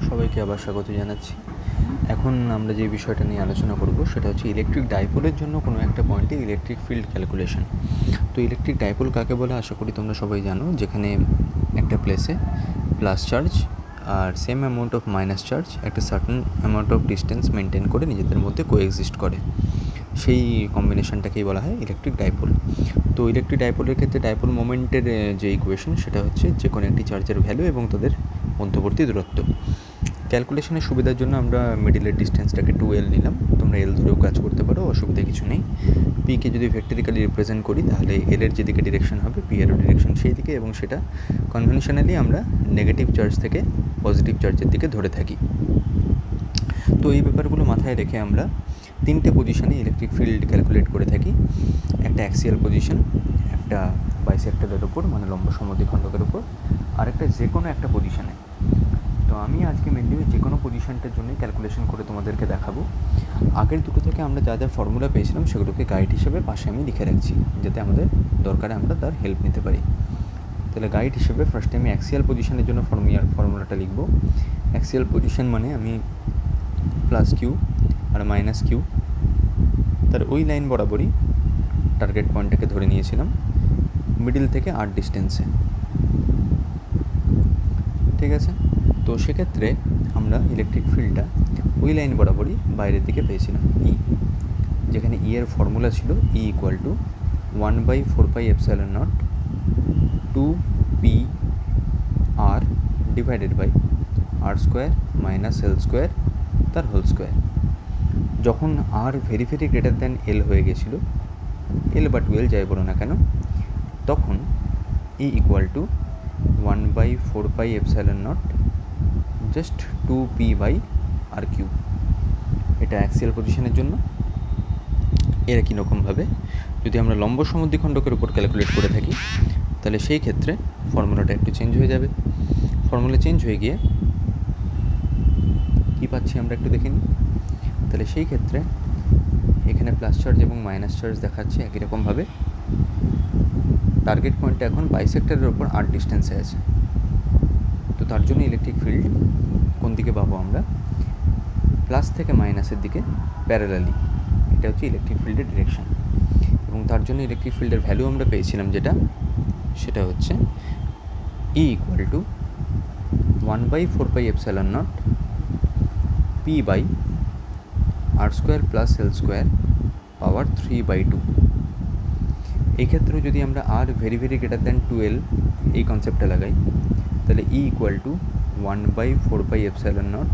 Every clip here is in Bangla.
সবাইকে আবার স্বাগত জানাচ্ছি। এখন আমরা যে বিষয়টা নিয়ে আলোচনা করব সেটা হচ্ছে ইলেকট্রিক ডাইপোলের জন্য কোনো একটা পয়েন্টে ইলেকট্রিক ফিল্ড ক্যালকুলেশন। তো ইলেকট্রিক ডাইপোল কাকে বলে আশা করি তোমরা সবাই জানো, যেখানে একটা প্লেসে প্লাস চার্জ আর same amount of minus charge একটা certain amount of distance maintain করে নিজেদের মধ্যে কোএক্সিস্ট করে, সেই কম্বিনেশনটাকেই বলা হয় ইলেকট্রিক ডাইপোল। তো ইলেকট্রিক ডাইপোলের ক্ষেত্রে ডাইপোল মোমেন্টের যে ইকুয়েশন সেটা হচ্ছে যে কোনো একটি চার্জের ভ্যালু এবং তাদের মধ্যবর্তী দূরত্ব। ক্যালকুলেশনের সুবিধার জন্য আমরা মিডিলের ডিস্টেন্সটাকে 2L নিলাম, তোমরা L ধরেও কাজ করতে পারো, অসুবিধা কিছু নেই। পিকে যদি ভেক্টরিক্যালি রিপ্রেজেন্ট করি তাহলে এলের যেদিকে ডিরেকশন হবে পি এরও ডিরেকশন সেই দিকে, এবং সেটা কনভেনশনালি আমরা নেগেটিভ চার্জ থেকে পজিটিভ চার্জের দিকে ধরে থাকি। তো এই ব্যাপারগুলো মাথায় রেখে আমরা তিনটে পজিশনে ইলেকট্রিক ফিল্ড ক্যালকুলেট করে থাকি। একটা অ্যাক্সিয়াল পজিশন, একটা বাইসেক্টরের উপর মানে লম্ব সমদ্বিখণ্ডকের উপর, আর একটা যে কোনো একটা পজিশনে। তো আমি আজকে মেনলি যে কোনো পজিশনটার জন্যই ক্যালকুলেশন করে তোমাদেরকে দেখাবো। আগের দুটো থেকে আমরা যা যা ফর্মুলা পেয়েছিলাম সেগুলোকে গাইড হিসেবে পাশে আমি লিখে রাখছি, যাতে আমাদের দরকারে আমরা তার হেল্প নিতে পারি। তাহলে গাইড হিসেবে ফার্স্টে আমি অ্যাক্সিয়াল পজিশনের জন্য ফর্মুলাটা লিখব। অ্যাক্সিয়াল পজিশন মানে আমি plus Q R minus Q তার ওই লাইন বরাবরই টার্গেট পয়েন্টটাকে ধরে নিয়েছিলাম মিডিল থেকে আর ডিস্টেন্সে, ঠিক আছে। তো সেক্ষেত্রে আমরা ইলেকট্রিক ফিল্ডটা ওই লাইন বরাবরই বাইরের দিকে পেয়েছিলাম ই, যেখানে ই এর ফর্মুলা ছিল E equal to 1/4πε0 2p r divided by R square minus L square তার হোল স্কোয়ার। যখন R very very greater than L হয়ে গেছিলো, এল বা 2L যাই বলো না কেন, তখন E equal to 1/4πε0 just 2p/r cube. এটা অ্যাক্সিয়াল পজিশনের জন্য। এর একই রকমভাবে যদি আমরা লম্ব সমদ্বিখণ্ডকের উপর ক্যালকুলেট করে থাকি তাহলে সেই ক্ষেত্রে ফর্মুলাটা একটু চেঞ্জ হয়ে যাবে। ফর্মুলা চেঞ্জ হয়ে গিয়ে কী পাচ্ছি আমরা একটু দেখে নিই। তাহলে সেই ক্ষেত্রে এখানে প্লাস চার্জ এবং মাইনাস চার্জ দেখাচ্ছে একই রকমভাবে। টার্গেট পয়েন্টটা এখন বাইসেক্টরের ওপর আর ডিস্টেন্সে আছে, তো তার জন্য ইলেকট্রিক ফিল্ড কোন দিকে পাবো আমরা, প্লাস থেকে মাইনাসের দিকে প্যারালালি। এটা হচ্ছে ইলেকট্রিক ফিল্ডের ডিরেকশন, এবং তার জন্য ইলেকট্রিক ফিল্ডের ভ্যালু আমরা পেয়েছিলাম সেটা হচ্ছে E equal to 1/4πε0 p/r square plus L square power 3/2। এই ক্ষেত্রেও যদি আমরা R very very greater than 2L এই কনসেপ্টটা লাগাই তাহলে E equal to 1/4πε0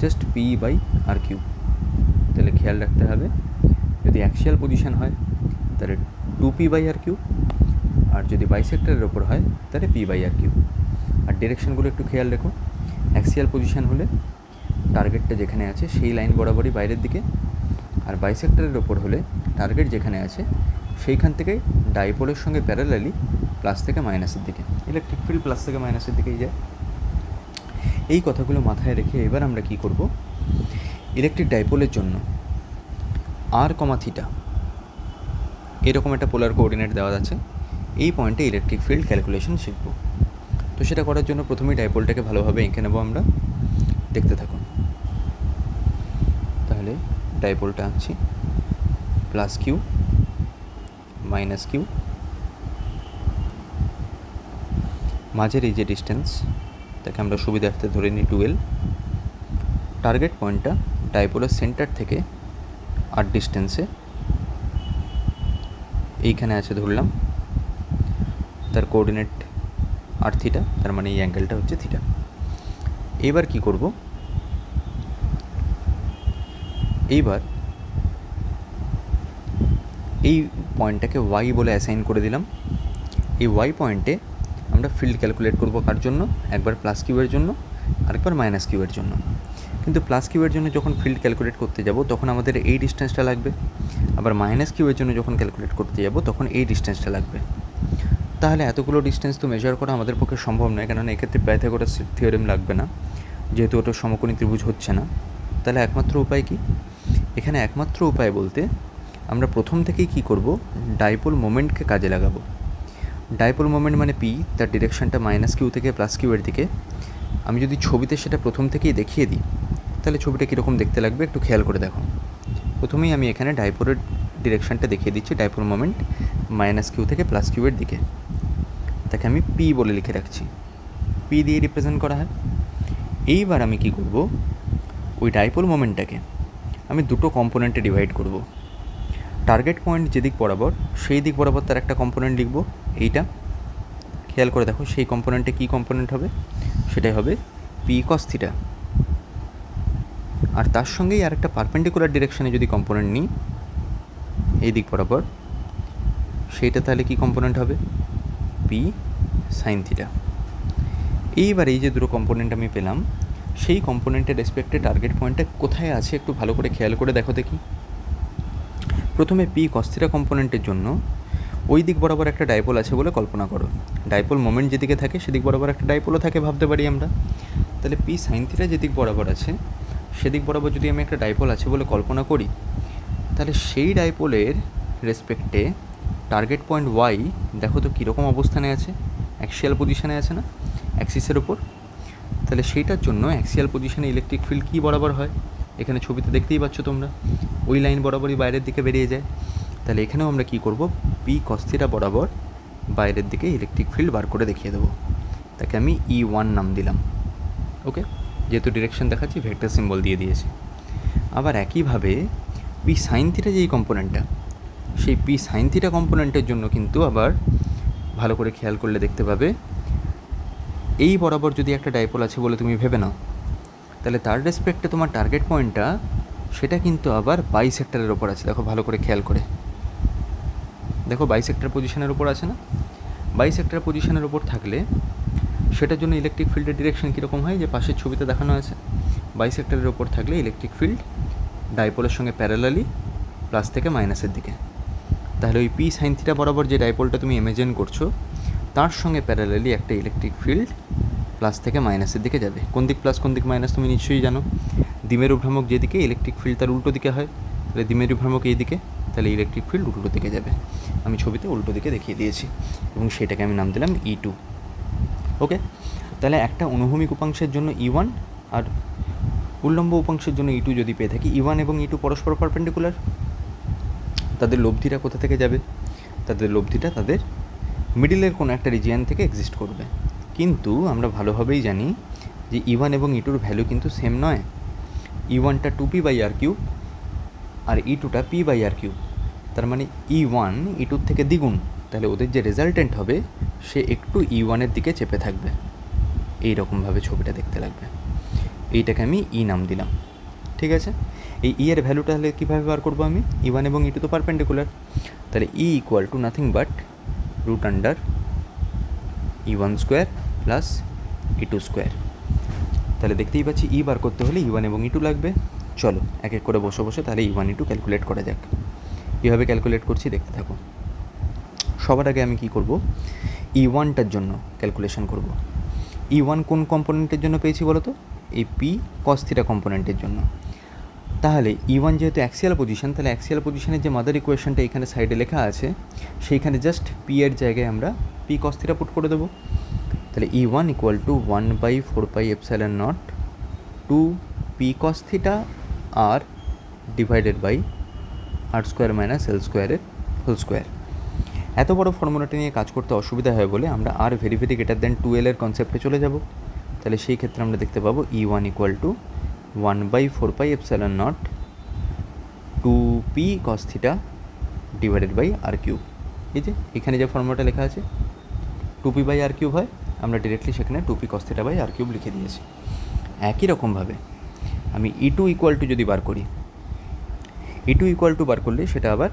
just p/r cube. তাহলে খেয়াল রাখতে হবে, যদি অ্যাক্সিয়াল পজিশন হয় তাহলে 2p/r কিউব, আর যদি বাইসেক্টরের ওপর হয় তাহলে p/r কিউব। আর ডিরেকশনগুলো একটু খেয়াল রেখো। অ্যাক্সিয়াল পজিশন হলে টার্গেটটা যেখানে আছে সেই লাইন বরাবরই বাইরের দিকে, আর বাইসেক্টরের ওপর হলে টার্গেট যেখানে আছে সেইখান থেকে ডাইপোলের সঙ্গে প্যারালালি প্লাস থেকে মাইনাসের দিকে। ইলেকট্রিক ফিল্ড প্লাস থেকে মাইনাসের দিকেই যায়। এই কথাগুলো মাথায় রেখে এবার আমরা কি করব, ইলেকট্রিক ডাইপোলের জন্য আর কমা থিটা এরকম একটা পোলার কোঅর্ডিনেট দেওয়া আছে, এই পয়েন্টে ইলেকট্রিক ফিল্ড ক্যালকুলেশন শিখব। তো সেটা করার জন্য প্রথমেই ডাইপোলটাকে ভালোভাবে এঁকে নেবো আমরা, দেখতে থাকুন। তাহলে ডাইপোলটা আঁকছি, প্লাস কিউ মাইনাস কিউ, মাঝের এই যে ডিস্টেন্স তাকে আমরা সুবিধার্থে ধরে নিই 2L। টার্গেট পয়েন্টটা ডাইপোলের সেন্টার থেকে আর ডিস্টেন্সে এইখানে আছে ধরলাম, তার কোঅর্ডিনেট আর থিটা, তার মানে এই অ্যাঙ্গেলটা হচ্ছে থিটা। এবার কি করব, এইবার এই পয়েন্টটাকে ওয়াই বলে অ্যাসাইন করে দিলাম। এই ওয়াই পয়েন্টে আমরা ফিল্ড ক্যালকুলেট করব কার জন্য, একবার প্লাস কিউয়ের জন্য আরেকবার মাইনাস কিউয়ের জন্য। কিন্তু প্লাস কিউয়ের জন্য যখন ফিল্ড ক্যালকুলেট করতে যাব তখন আমাদের এই ডিস্টেন্সটা লাগবে, আবার মাইনাস কিউয়ের জন্য যখন ক্যালকুলেট করতে যাব তখন এই ডিস্টেন্সটা লাগবে। তাহলে এতগুলো ডিস্টেন্স তো মেজার করা আমাদের পক্ষে সম্ভব নয়, কেননা এক্ষেত্রে পাইথাগোরাস থিওরেম লাগবে না, যেহেতু ওটা সমকোণী ত্রিভুজ হচ্ছে না। তাহলে একমাত্র উপায় কি, এখানে একমাত্র উপায় বলতে আমরা প্রথম থেকেই কি করব, ডাইপোল মোমেন্টকে কাজে লাগাবো। ডাইপোল মোমেন্ট মানে পি, তার ডিরেকশনটা মাইনাস কিউ থেকে প্লাস কিউয়ের দিকে, আমি যদি ছবিতে সেটা প্রথম থেকেই দেখিয়ে দিই তাহলে ছবিটা কীরকম দেখতে লাগবে একটু খেয়াল করে দেখো। প্রথমেই আমি এখানে ডাইপোলের ডিরেকশানটা দেখিয়ে দিচ্ছি, ডাইপোল মোমেন্ট -q থেকে +q-এর দিকে, তাকে আমি পি বলে লিখে রাখছি, পি দিয়ে রিপ্রেজেন্ট করা হয়। এইবার আমি কি করব, ওই ডাইপোল মোমেন্টটাকে আমি দুটো কম্পোনেন্টে ডিভাইড করব। টার্গেট পয়েন্ট যেদিক বরাবর সেই দিক বরাবর তার একটা কম্পোনেন্ট লিখব, এইটা খেয়াল করে দেখো। সেই কম্পোনেন্টে কী কম্পোনেন্ট হবে, সেটাই হবে পি কস থিটা। আর তার সঙ্গেই আর একটা পারপেন্ডিকুলার ডিরেকশানে যদি কম্পোনেন্ট নিই এই দিক বরাবর, সেইটা তাহলে কী কম্পোনেন্ট হবে, পি সাইন থিটা। এইবার এই যে দুটো কম্পোনেন্ট আমি পেলাম, সেই কম্পোনেন্টের রেসপেক্টে টার্গেট পয়েন্টটা কোথায় আছে একটু ভালো করে খেয়াল করে দেখো দেখি। প্রথমে পি কস থিটা কম্পোনেন্টের জন্য ওই দিক বরাবর একটা ডাইপোল আছে বলে কল্পনা করো। ডাইপোল মোমেন্ট যেদিকে থাকে সেদিক বরাবর একটা ডাইপোলও থাকে ভাবতে পারি আমরা। তাহলে পি সাইন থিটা যেদিক বরাবর আছে সেদিক বরাবর যদি আমি একটা ডাইপোল আছে বলে কল্পনা করি, তাহলে সেই ডাইপোলের রেসপেক্টে টার্গেট পয়েন্ট ওয়াই দেখো তো কীরকম অবস্থানে আছে, অ্যাক্সিয়াল পজিশানে আছে না, অ্যাক্সিসের ওপর। তাহলে সেইটার জন্য অ্যাক্সিয়াল পজিশানে ইলেকট্রিক ফিল্ড কী বরাবর হয়, এখানে ছবিতে দেখতেই পাচ্ছ তোমরা, ওই লাইন বরাবরই বাইরের দিকে বেরিয়ে যায়। তাহলে এখানেও আমরা কী করব, পি কস থিটা বরাবর বাইরের দিকে ইলেকট্রিক ফিল্ড বার করে দেখিয়ে দেবো, তাকে আমি E1 নাম দিলাম। ওকে, যেহেতু ডিরেকশন দেখাচ্ছি ভেক্টর সিম্বল দিয়ে দিয়েছি। আবার একইভাবে পি সাইন থিটা যেই কম্পোনেন্টটা, সেই পি সাইন থিটা কম্পোনেন্টের জন্য কিন্তু আবার ভালো করে খেয়াল করলে দেখতে পাবে, এই বরাবর যদি একটা ডাইপোল আছে বলে তুমি ভেবে নাও, তাহলে তার রেসপেক্টে তোমার টার্গেট পয়েন্টটা সেটা কিন্তু আবার বাইসেক্টরের ওপর আছে। দেখো ভালো করে খেয়াল করে দেখো, বাইসেক্টর পজিশনের ওপর আছে না। বাইসেক্টর পজিশনের ওপর থাকলে সেটার জন্য ইলেকট্রিক ফিল্ডের ডিরেকশন কীরকম হয়, যে পাশের ছবিতে দেখানো আছে। বাইসেক্টরের ওপর থাকলে ইলেকট্রিক ফিল্ড ডাইপোলের সঙ্গে প্যারালালি প্লাস থেকে মাইনাসের দিকে। তাহলে ওই পি সাইন থিটা বরাবর যে ডাইপোলটা তুমি ইমেজিন করছো তার সঙ্গে প্যারালালি একটা ইলেকট্রিক ফিল্ড প্লাস থেকে মাইনাসের দিকে যাবে। কোন দিক প্লাস কোন দিক মাইনাস তুমি নিশ্চয়ই জানো। দ্বিমেরু ভ্রামক যেদিকে ইলেকট্রিক ফিল্ড তার উল্টো দিকে হয়, তাহলে দ্বিমেরু ভ্রামক এই দিকে, তাহলে ইলেকট্রিক ফিল্ড উল্টো দিকে যাবে। আমি ছবিতে উল্টো দিকে দেখিয়ে দিয়েছি এবং সেটাকে আমি নাম দিলাম E2। ওকে, তাহলে একটা অনুভূমিক উপাংশের জন্য E1 আর উল্লম্ব উপাংশের জন্য E2 যদি পেয়ে থাকি, E1 এবং E2 পরস্পর পারপেন্ডিকুলার, তাদের লব্ধিটা কোথা থেকে যাবে, তাদের লব্ধিটা তাদের মিডিলের কোনো একটা রিজিয়ান থেকে এক্সিস্ট করবে। কিন্তু আমরা ভালোভাবেই জানি যে E1 এবং E2-র ভ্যালু কিন্তু সেম নয়। E1টা 2p/r³ আর E2টা p/r³। তার মানে E1 E2-র থেকে দ্বিগুণ, তাহলে ওদের যে রেজাল্টেন্ট হবে সে একটু E1-এর দিকে চেপে থাকবে, এই রকমভাবে ছবিটা দেখতে লাগবে। এইটাকে আমি E নাম দিলাম, ঠিক আছে। এই E এর ভ্যালুটা তাহলে কীভাবে বার করবো আমি, E1 এবং E2 তো পারপেন্ডিকুলার, তাহলে E = nothing but √E1² plus E2²। তাহলে দেখতেই পাচ্ছি E বার করতে হলে E1 এবং E2 লাগবে। চলো এক এক করে বসে বসে তাহলে E1 E2 ক্যালকুলেট করা যাক। কীভাবে ক্যালকুলেট করছি দেখতে থাকো। সবার আগে আমি কি করব, E1টার জন্য ক্যালকুলেশন করব। E1 কোন কম্পোনেন্টের জন্য পেয়েছি বলো তো, এই পি কস থিটা কম্পোনেন্টের জন্য। তাহলে E1 যেহেতু অ্যাক্সিয়াল পজিশন, তাহলে অ্যাক্সিয়াল পজিশনের যে মাদার ইকুয়েশনটা এখানে সাইডে লেখা আছে সেইখানে জাস্ট পি এর জায়গায় আমরা পি কস থিটা পুট করে দেবো। তাহলে E1 = 1/4πε0 2p cos থিটা আর ডিভাইডেড বাই r² - l²² এত বড় ফর্মুলাটা নিয়ে কাজ করতে অসুবিধা হয় বলে আমরা r very very greater than 2l এর কনসেপ্টে চলে যাব। তাহলে সেই ক্ষেত্রে আমরা দেখতে পাবো E1 = 1/4πε0 2p cos theta divided by r³। এই যে এখানে যে ফর্মুলাটা লেখা আছে 2p/r³ হয়, আমরা ডিরেক্টলি সেখানে 2p cos θ/r³ লিখে দিয়েছি। একই রকমভাবে আমি E2 = যদি বার করি, E2 = বার করলে সেটা আবার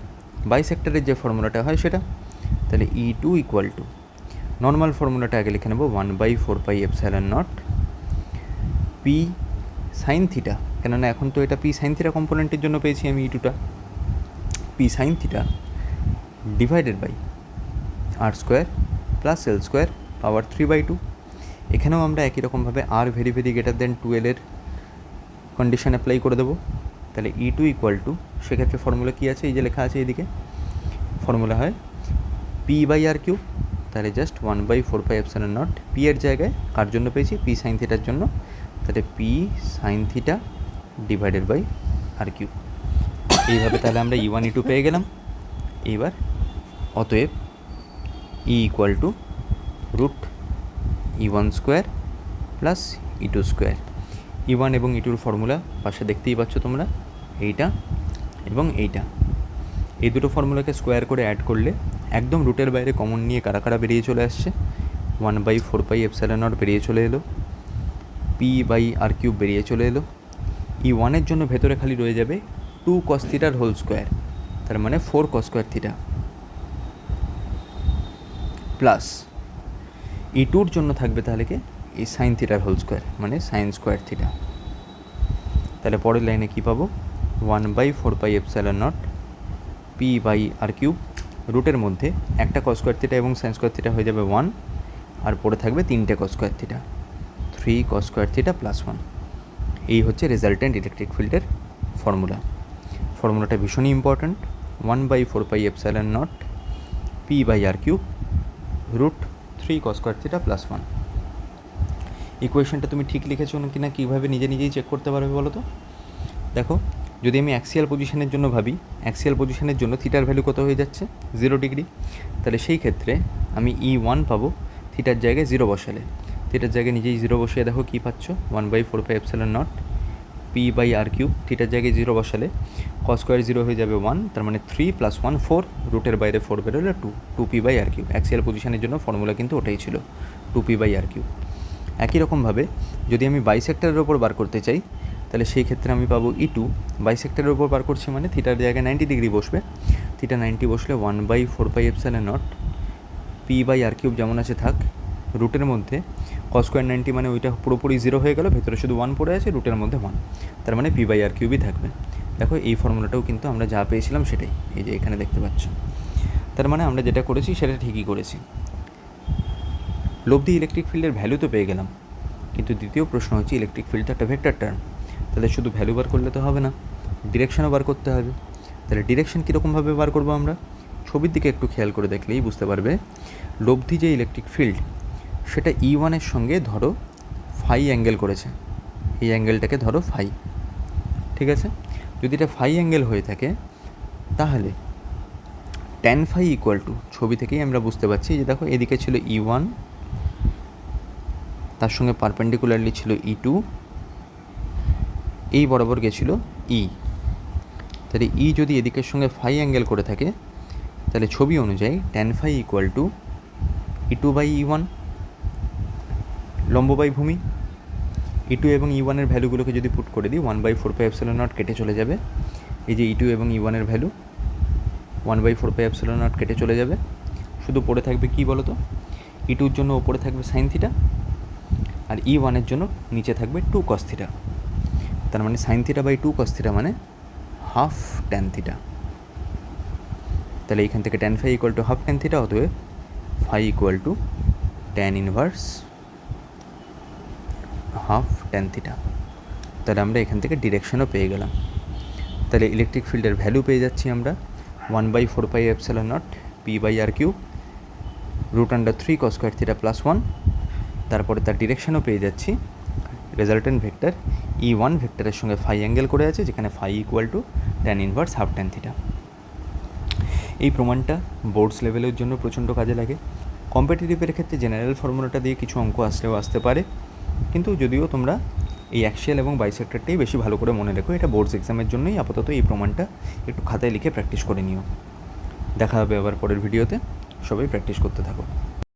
বাইসেক্টরের যে ফর্মুলাটা হয় সেটা। তাহলে E2 = নর্মাল ফর্মুলাটা আগে লিখে নেব 1/4πε0 p সাইন থিটা, কেননা এখন তো এটা পি সাইন থিটা কম্পোনেন্টের জন্য পেয়েছি আমি E2টা, P sine theta divided by r² plus l² power 3/2। এখানেও আমরা একই রকমভাবে r very very greater than 2l এর কন্ডিশন অ্যাপ্লাই করে দেবো। তাহলে E2 = সেক্ষেত্রে ফর্মুলা কী আছে, এই যে লেখা আছে এইদিকে, ফর্মুলা হয় p/r³ তাহলে জাস্ট 1/4πε0 পি এর জায়গায় কার জন্য পেয়েছি, পি সাইন থিটার জন্য, তাহলে P sine theta divided by R cube. এইভাবে তাহলে আমরা E1 E2 পেয়ে গেলাম। এইবার অতএব E equal to √E1 square plus E2 square. E1 এবং E2 ফর্মুলা পাশে দেখতেই পাচ্ছ তোমরা, এইটা এবং এইটা, এই দুটো ফর্মুলাকে স্কোয়ার করে অ্যাড করলে একদম রুটের বাইরে কমন নিয়ে কারা কারা বেরিয়ে চলে আসছে, 1/4πε0 বেরিয়ে চলে এলো, পি বাই আর কিউব বেরিয়ে চলে এলো। E1 এর জন্য ভেতরে খালি রয়ে যাবে 2 cos থিটার হোল স্কোয়ার, তার মানে 4 cos square theta, plus E2 এর জন্য থাকবে তাহলে কি এই সাইন থিটার হোল স্কোয়ার, মানে সাইন স্কোয়ার থিটা। তাহলে পরের লাইনে কী পাবো, 1/4πε0 পি বাই আর কিউব, রুটের মধ্যে একটা cos স্কোয়ার থিটা এবং সাইন স্কোয়ার থিটা হয়ে যাবে 1, আর পড়ে থাকবে 3টে cos square theta, 3 cos square theta plus 1। এই হচ্ছে রেজাল্টেন্ট ইলেকট্রিক ফিল্ডের ফর্মুলাটা ভীষণই important, 1/4πε0 P by R cube √3 cos square theta plus 1। ইকুয়েশনটা তুমি ঠিক লিখেছো না কিনা কীভাবে নিজে নিজেই চেক করতে পারবে বলো তো। দেখো, যদি আমি অ্যাক্সিয়াল পজিশনের জন্য ভাবি, অ্যাক্সিয়াল পজিশনের জন্য থিটার ভ্যালু কত হয়ে যাচ্ছে, 0 ডিগ্রি। তাহলে সেই ক্ষেত্রে আমি E1 পাবো থিটার জায়গায় 0 বসালে, থিটার জায়গায় নিজেই 0 বসিয়ে দেখো কী পাচ্ছ, 1/4πε0 পি বাই আর কিউব, থিটার জায়গায় 0 বসালে cos স্কোয়ার 0 হয়ে যাবে 1, তার মানে 3 + 1 4, রুটের বাইরে 4 বেরোলে 2p by R cube. Axial পজিশনের জন্য ফর্মুলা কিন্তু ওটাই ছিল, 2p বাই আর কিউব। একই রকমভাবে যদি আমি বাইসেক্টরের ওপর বার করতে চাই, তাহলে সেই ক্ষেত্রে আমি পাবো E2, বাইসেক্টরের ওপর বার করছি মানে থিটার জায়গায় 90 ডিগ্রি বসবে, থিটা 90 বসলে 1/4πε0 পি বাই আর কিউব যেমন আছে থাক, রুটের মধ্যে cos স্কোয়ার 90 মানে ওইটা পুরোপুরি 0 হয়ে গেল, ভেতরে শুধু 1 পড়ে আছে, রুটের মধ্যে 1, তার মানে পি বাই আর কিউবই থাকবে। দেখো এই ফর্মুলাটাও কিন্তু আমরা যা পেয়েছিলাম সেটাই, এই যে এখানে দেখতে পাচ্ছ। তার মানে আমরা যেটা করেছি সেটা ঠিকই করেছি। লব্ধি ইলেকট্রিক ফিল্ডের ভ্যালু তো পেয়ে গেলাম, কিন্তু দ্বিতীয় প্রশ্ন হচ্ছে ইলেকট্রিক ফিল্ড তো একটা ভেক্টর টার্ম, তাহলে শুধু ভ্যালু বার করলে তো হবে না, ডিরেকশনও বার করতে হবে। তাহলে ডিরেকশন কীরকমভাবে বার করবো আমরা, ছবির দিকে একটু খেয়াল করে দেখলেই বুঝতে পারবে। লব্ধি যে ইলেকট্রিক ফিল্ড সেটা E1 এর সঙ্গে ধরো ফাই অ্যাঙ্গেল করেছে, এই অ্যাঙ্গেলটাকে ধরো ফাই, ঠিক আছে। যদি এটা ফাই অ্যাঙ্গেল হয়ে থাকে তাহলে ট্যান ফাই ইকুয়াল টু, ছবি থেকেই আমরা বুঝতে পারছি যে দেখো এদিকে ছিল E1, তার সঙ্গে পারপেন্ডিকুলারলি ছিল E2, এই বরাবর গেছিলো E, তাহলে E যদি এদিকের সঙ্গে ফাই অ্যাঙ্গেল করে থাকে তাহলে ছবি অনুযায়ী tan phi equal to E2 by E1, লম্ব বাই ভূমি। E2 এবং E1 এর ভ্যালুগুলোকে যদি পুট করে দিই 1/4πε0 কেটে চলে যাবে, এই যে E2 এবং E1 এর ভ্যালু 1/4πε0 কেটে চলে যাবে, শুধু পড়ে থাকবে কি বলো তো, E2 এর জন্য ওপরে থাকবে সাইন থিটা, আর E1 এর জন্য নিচে থাকবে 2 cos থিটা, তার মানে sine theta by 2 cos theta মানে হাফ ট্যান থিটা। তাহলে এইখান থেকে tan phi equal to half tan theta, অতএব phi equal to tan inverse half tan theta. তাহলে আমরা এখান থেকে ডিরেকশনও পেয়ে গেলাম। তাহলে ইলেকট্রিক ফিল্ডের ভ্যালু পেয়ে যাচ্ছি আমরা 1/4πε0 P by R cube √3 cos square theta plus 1, তারপরে তার ডিরেকশনও পেয়ে যাচ্ছি, রেজাল্টেন্ট ভেক্টর E1 ভেক্টরের সঙ্গে ফাই অ্যাঙ্গেল করে আছে, যেখানে phi equal to tan inverse half tan theta. এই প্রমাণটা বোর্ডস লেভেলের জন্য প্রচণ্ড কাজে লাগে। কম্পিটিটিভের ক্ষেত্রে জেনারেল ফর্মুলাটা দিয়ে কিছু অঙ্ক আসলেও আসতে পারে, কিন্তু যদিও তোমরা এই অ্যাক্সিয়াল এবং বাইসেক্টরটাই বেশি ভালো করে মনে রেখো, এটা বোর্ডস এক্সামের জন্যই আপাতত এই প্রমাণটা একটু খাতায় লিখে প্র্যাকটিস করে নিও। দেখা হবে আবার পরের ভিডিওতে, সবাই প্র্যাকটিস করতে থাকো।